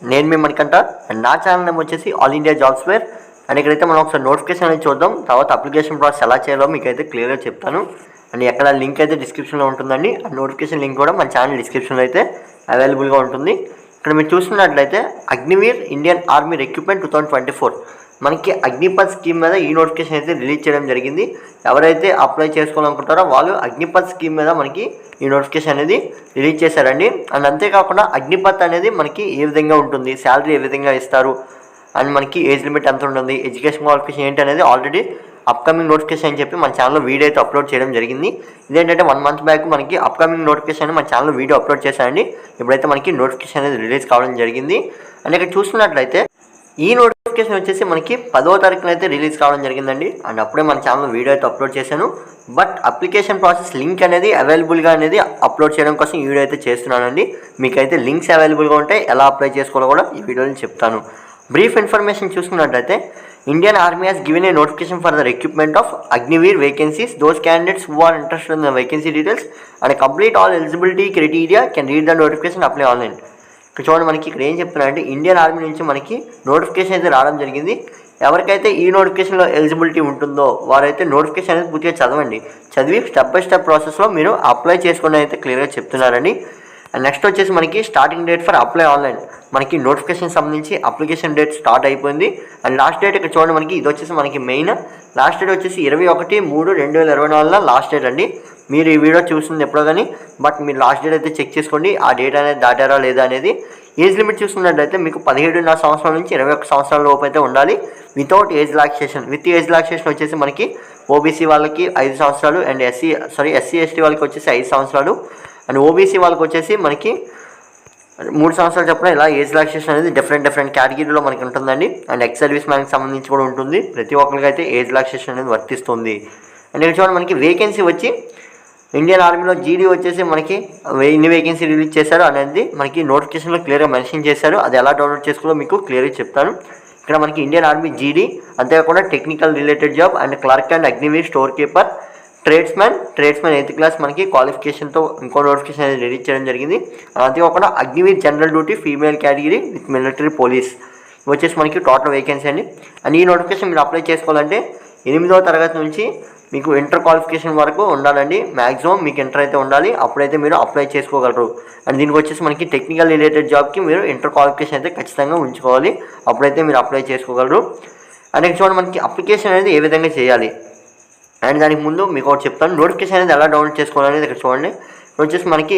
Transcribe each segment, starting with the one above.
నేను మీ మణికంఠ అండ్ నా channel name వచ్చేసి all India jobs fair. And ఇక్కడైతే మనం ఒకసారి నోటిఫికేషన్ అనేది చూద్దాం, తర్వాత అప్లికేషన్ ప్రాసెస్ ఎలా చేయాలో మీకైతే క్లియర్గా చెప్తాను. అండ్ ఎక్కడ లింక్ అయితే డిస్క్రిప్షన్లో ఉంటుందండి. ఆ నోటిఫికేషన్ లింక్ కూడా మన ఛానల్ డిస్క్రిప్షన్లో అయితే అవైలబుల్గా ఉంటుంది. ఇక్కడ మీరు చూస్తున్నట్లయితే అగ్నివీర్ ఇండియన్ ఆర్మీ రిక్రూట్మెంట్ 2024 మనకి అగ్నిపథ్ స్కీమ్ మీద ఈ నోటిఫికేషన్ అయితే రిలీజ్ చేయడం జరిగింది. ఎవరైతే అప్లై చేసుకోవాలనుకుంటారో వాళ్ళు అగ్నిపథ్ స్కీమ్ మీద మనకి ఈ నోటిఫికేషన్ అనేది రిలీజ్ చేశారండి. అండ్ అంతేకాకుండా అగ్నిపథ్ అనేది మనకి ఏ విధంగా ఉంటుంది, శాలరీ ఏ విధంగా ఇస్తారు, అండ్ మనకి ఏజ్ లిమిట్ ఎంత ఉంటుంది, ఎడ్యుకేషన్ క్వాలిఫికేషన్ ఏంటి అనేది ఆల్రెడీ అప్కమింగ్ నోటిఫికేషన్ అని చెప్పి మన ఛానల్లో వీడియో అయితే అప్లోడ్ చేయడం జరిగింది. ఇదేంటంటే 1 month బ్యాక్ మనకి అప్కమింగ్ నోటిఫికేషన్ మన ఛానల్లో వీడియో అప్లోడ్ చేశానండి. ఇప్పుడైతే మనకి నోటిఫికేషన్ అనేది రిలీజ్ కావడం జరిగింది. అండ్ ఇక్కడ చూస్తున్నట్లయితే ఈ నోటిఫికేషన్ వచ్చేసి మనకి 10వ తారీఖున అయితే రిలీజ్ కావడం జరిగిందండి. అండ్ అప్పుడే మన ఛానల్లో వీడియో అయితే అప్లోడ్ చేశాను. బట్ అప్లికేషన్ ప్రాసెస్ లింక్ అనేది అవైలబుల్గా అనేది అప్లోడ్ చేయడం కోసం ఈ వీడియో అయితే చేస్తున్నానండి. మీకైతే లింక్స్ అవైలబుల్గా ఉంటాయి, ఎలా అప్లై చేసుకోవాలో కూడా ఈ వీడియోలో చెప్తాను. బ్రీఫ్ ఇన్ఫర్మేషన్ చూసుకున్నట్లయితే Indian Army has given a notification for the recruitment of Agniveer vacancies. Those candidates who are interested in the vacancy details and complete all eligibility criteria can read the notification, apply online. ఇక్కడ చూడండి, మనకి ఇక్కడ ఏం చెప్తున్నారంటే Indian army నుంచి మనకి notification అయితే రావడం జరిగింది. ఎవరికైతే ఈ నోటిఫికేషన్లో ఎలిజిబిలిటీ ఉంటుందో వారైతే నోటిఫికేషన్ అనేది పూర్తిగా చదివి స్టెప్ బై స్టెప్ ప్రాసెస్లో మీరు అప్లై చేసుకోండి అయితే క్లియర్గా చెప్తున్నారండి. అండ్ నెక్స్ట్ వచ్చేసి మనకి starting date for apply online, మనకి నోటిఫికేషన్ సంబంధించి అప్లికేషన్ డేట్ స్టార్ట్ అయిపోయింది. అండ్ లాస్ట్ డేట్ ఇక్కడ చూడండి, మనకి ఇది వచ్చేసి మనకి మెయిన్ లాస్ట్ డేట్ వచ్చేసి 21/3/2024 లాస్ట్ డేట్ అండి. మీరు ఈ వీడియో చూస్తుంది ఎప్పుడో కానీ, బట్ మీరు లాస్ట్ డేట్ అయితే చెక్ చేసుకోండి, ఆ డేట్ అనేది దాటారా లేదా అనేది. ఏజ్ లిమిట్ చూసుకున్నట్లయితే మీకు 17.5 సంవత్సరాల నుంచి 21 సంవత్సరాల లోపు అయితే ఉండాలి, without age relaxation. With age relaxation వచ్చేసి మనకి ఓబీసీ వాళ్ళకి 5 సంవత్సరాలు అండ్ ఎస్సీ ఎస్టీ వాళ్ళకి వచ్చేసి 5 సంవత్సరాలు అండ్ ఓబీసీ వాళ్ళకి వచ్చేసి మనకి 3 సంవత్సరాలు చెప్పిన ఇలా ఏజ్ రిలాక్సేషన్ అనేది డిఫరెంట్ కేటగిరీలో మనకి ఉంటుందండి. అండ్ ఎక్స్ సర్వీస్ మ్యాన్కి సంబంధించి కూడా ఉంటుంది. ప్రతి ఒక్కరికి అయితే ఏజ్ రిలాక్సేషన్ అనేది వర్తిస్తుంది. అండ్ ఇక్కడ చూడండి, మనకి వేకెన్సీ వచ్చి ఇండియన్ ఆర్మీలో జీడీ వచ్చేసి మనకి ఎన్ని వేకెన్సీ రిలీజ్ చేశారు అనేది మనకి నోటిఫికేషన్లో క్లియర్గా మెన్షన్ చేశారు. అది ఎలా డౌన్లోడ్ చేసుకోవాలో మీకు క్లియర్గా చెప్తాను. ఇక్కడ మనకి ఇండియన్ ఆర్మీ జీడీ, అంతేకాకుండా technical related job and clerk and Agniveer store keeper, tradesmen 8th class మనకి క్వాలిఫికేషన్తో ఇంకో నోటిఫికేషన్ అనేది రిలీజ్ చేయడం జరిగింది. అంతేకాకుండా Agniveer general duty female category with military police వచ్చేసి మనకి టోటల్ వేకెన్సీ అండి. అండ్ ఈ నోటిఫికేషన్ మీరు అప్లై చేసుకోవాలంటే 8వ తరగతి నుంచి మీకు ఇంటర్ క్వాలిఫికేషన్ వరకు ఉండాలండి. మ్యాక్సిమం మీకు ఇంటర్ అయితే ఉండాలి, అప్పుడైతే మీరు అప్లై చేసుకోగలరు. అండ్ దీనికి వచ్చేసి మనకి టెక్నికల్ రిలేటెడ్ జాబ్కి మీరు ఇంటర్ క్వాలిఫికేషన్ అయితే ఖచ్చితంగా ఉంచుకోవాలి, అప్పుడైతే మీరు అప్లై చేసుకోగలరు. అండ్ ఇక్కడ చూడండి, మనకి అప్లికేషన్ అనేది ఏ విధంగా చేయాలి అండ్ దానికి ముందు మీకు ఒకటి చెప్తాను, నోటిఫికేషన్ అనేది ఎలా డౌన్లోడ్ చేసుకోవాలనేది ఇక్కడ చూడండి. వచ్చేసి మనకి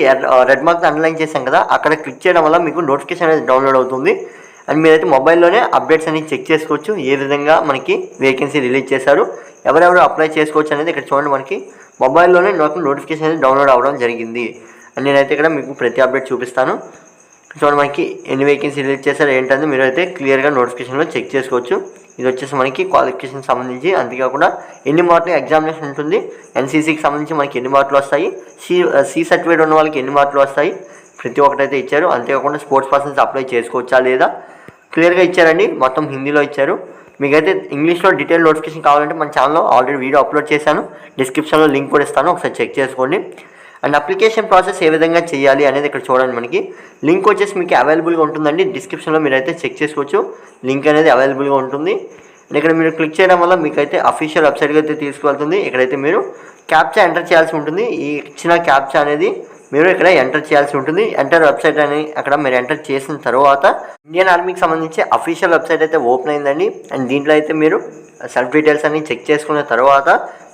రెడ్ మార్క్ అండర్లైన్ చేసాం కదా, అక్కడ క్లిక్ చేయడం వల్ల మీకు నోటిఫికేషన్ అనేది డౌన్లోడ్ అవుతుంది. అండ్ మీరైతే మొబైల్లోనే అప్డేట్స్ అనేది చెక్ చేసుకోవచ్చు, ఏ విధంగా మనకి వేకెన్సీ రిలీజ్ చేశారు, ఎవరెవరు అప్లై చేసుకోవచ్చు అనేది ఇక్కడ చూడండి. మనకి మొబైల్లోనే నోటిఫికేషన్ అనేది డౌన్లోడ్ అవ్వడం జరిగింది. అండ్ నేనైతే ఇక్కడ మీకు ప్రతి అప్డేట్ చూపిస్తాను. చూడండి, మనకి ఎన్ని వేకెన్సీ రిలీజ్ చేశారు ఏంటంటే మీరు అయితే క్లియర్గా నోటిఫికేషన్లో చెక్ చేసుకోవచ్చు. ఇది వచ్చేసి మనకి క్వాలిఫికేషన్ సంబంధించి, అంతేకాకుండా ఎన్ని మార్కులు ఎగ్జామినేషన్ ఉంటుంది, ఎన్సీసీకి సంబంధించి మనకి ఎన్ని మార్కులు వస్తాయి, సి సర్టిఫికేట్ ఉన్న వాళ్ళకి ఎన్ని మార్కులు వస్తాయి, ప్రతి ఒక్కటైతే ఇచ్చారు. అంతేకాకుండా స్పోర్ట్స్ పర్సన్స్ అప్లై చేసుకోవచ్చా లేదా క్లియర్గా ఇచ్చారండి, మొత్తం హిందీలో ఇచ్చారు. మీకైతే ఇంగ్లీష్లో డీటెయిల్ నోటిఫికేషన్ కావాలంటే మన ఛానల్లో ఆల్రెడీ వీడియో అప్లోడ్ చేశాను, డిస్క్రిప్షన్లో లింక్ కూడా ఇస్తాను, ఒకసారి చెక్ చేసుకోండి. అండ్ అప్లికేషన్ ప్రాసెస్ ఏ విధంగా చేయాలి అనేది ఇక్కడ చూడండి. మనకి లింక్ వచ్చేసి మీకు అవైలబుల్గా ఉంటుందండి, డిస్క్రిప్షన్లో మీరైతే చెక్ చేసుకోవచ్చు, లింక్ అనేది అవైలబుల్గా ఉంటుంది. అండ్ ఇక్కడ మీరు క్లిక్ చేయడం వల్ల మీకైతే అఫీషియల్ వెబ్సైట్కి అయితే తీసుకువెళ్తుంది. ఇక్కడైతే మీరు క్యాప్చా ఎంటర్ చేయాల్సి ఉంటుంది. ఈ ఇచ్చిన క్యాప్చా అనేది మీరు ఇక్కడ ఎంటర్ చేయాల్సి ఉంటుంది. ఎంటర్ వెబ్సైట్ అని అక్కడ మీరు ఎంటర్ చేసిన తర్వాత ఇండియన్ ఆర్మీకి సంబంధించి అఫీషియల్ వెబ్సైట్ అయితే ఓపెన్ అయిందండి. అండ్ దీంట్లో అయితే మీరు సెల్ఫ్ డీటెయిల్స్ అన్ని చెక్ చేసుకున్న తర్వాత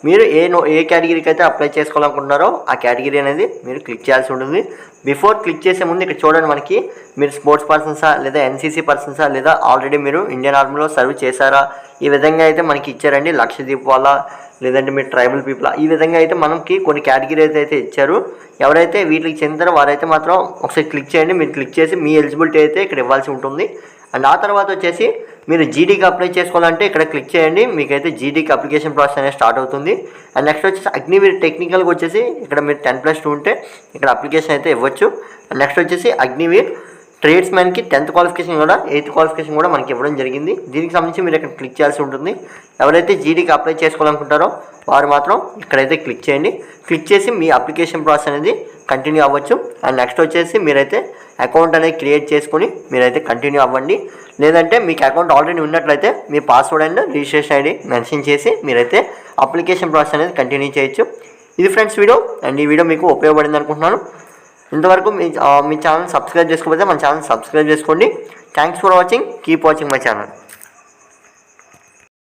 మీరు ఏ కేటగిరీకి అయితే అప్లై చేసుకోవాలనుకుంటున్నారో ఆ కేటగిరీ అనేది మీరు క్లిక్ చేయాల్సి ఉంటుంది. బిఫోర్ క్లిక్ చేసే ముందు ఇక్కడ చూడండి, మనకి మీరు స్పోర్ట్స్ పర్సన్సా లేదా ఎన్సీసీ పర్సన్సా లేదా ఆల్రెడీ మీరు ఇండియన్ ఆర్మీలో సర్వ్ చేశారా, ఈ విధంగా అయితే మనకి ఇచ్చారండి. లక్షద్వీప్ వాళ్ళ లేదంటే మీరు ట్రైబల్ పీపుల్, ఈ విధంగా అయితే మనకి కొన్ని కేటగిరీస్ అయితే ఇచ్చారు. ఎవరైతే వీటికి చెందుతారో వారైతే మాత్రం ఒకసారి క్లిక్ చేయండి. మీరు క్లిక్ చేసి మీ ఎలిజిబిలిటీ అయితే ఇక్కడ ఇవ్వాల్సి ఉంటుంది. అండ్ ఆ తర్వాత వచ్చేసి మీరు జీడీకి అప్లై చేసుకోవాలంటే ఇక్కడ క్లిక్ చేయండి, మీకైతే జీడీకి అప్లికేషన్ ప్రాసెస్ అనేది స్టార్ట్ అవుతుంది. అండ్ నెక్స్ట్ వచ్చేసి అగ్నివీర్ టెక్నికల్కి వచ్చేసి ఇక్కడ మీరు 10+2 ఉంటే ఇక్కడ అప్లికేషన్ అయితే ఇవ్వచ్చు. అండ్ నెక్స్ట్ వచ్చేసి అగ్నివీర్ ట్రేడ్స్మెన్కి 10th క్వాలిఫికేషన్ కూడా 8th క్వాలిఫికేషన్ కూడా మనకి ఇవ్వడం జరిగింది. దీనికి సంబంధించి మీరు ఇక్కడ క్లిక్ చేయాల్సి ఉంటుంది. ఎవరైతే జీడీకి అప్లై చేసుకోవాలనుకుంటారో వారు మాత్రం ఇక్కడైతే క్లిక్ చేయండి. క్లిక్ చేసి మీ అప్లికేషన్ ప్రాసెస్ అనేది కంటిన్యూ అవ్వచ్చు. అండ్ నెక్స్ట్ వచ్చేసి మీరైతే అకౌంట్ అనేది క్రియేట్ చేసుకొని మీరైతే కంటిన్యూ అవ్వండి. లేదంటే మీకు అకౌంట్ ఆల్రెడీ ఉన్నట్లయితే మీ password and registration ID mention చేసి మీరైతే అప్లికేషన్ ప్రాసెస్ అనేది కంటిన్యూ చేయొచ్చు. ఇది ఫ్రెండ్స్ వీడియో, అండ్ ఈ వీడియో మీకు ఉపయోగపడింది అనుకుంటున్నాను. ఇంతవరకు మీ ఛానల్ సబ్స్క్రైబ్ చేసుకోకపోతే మన ఛానల్ సబ్స్క్రైబ్ చేసుకోండి. Thanks for watching. Keep watching my channel.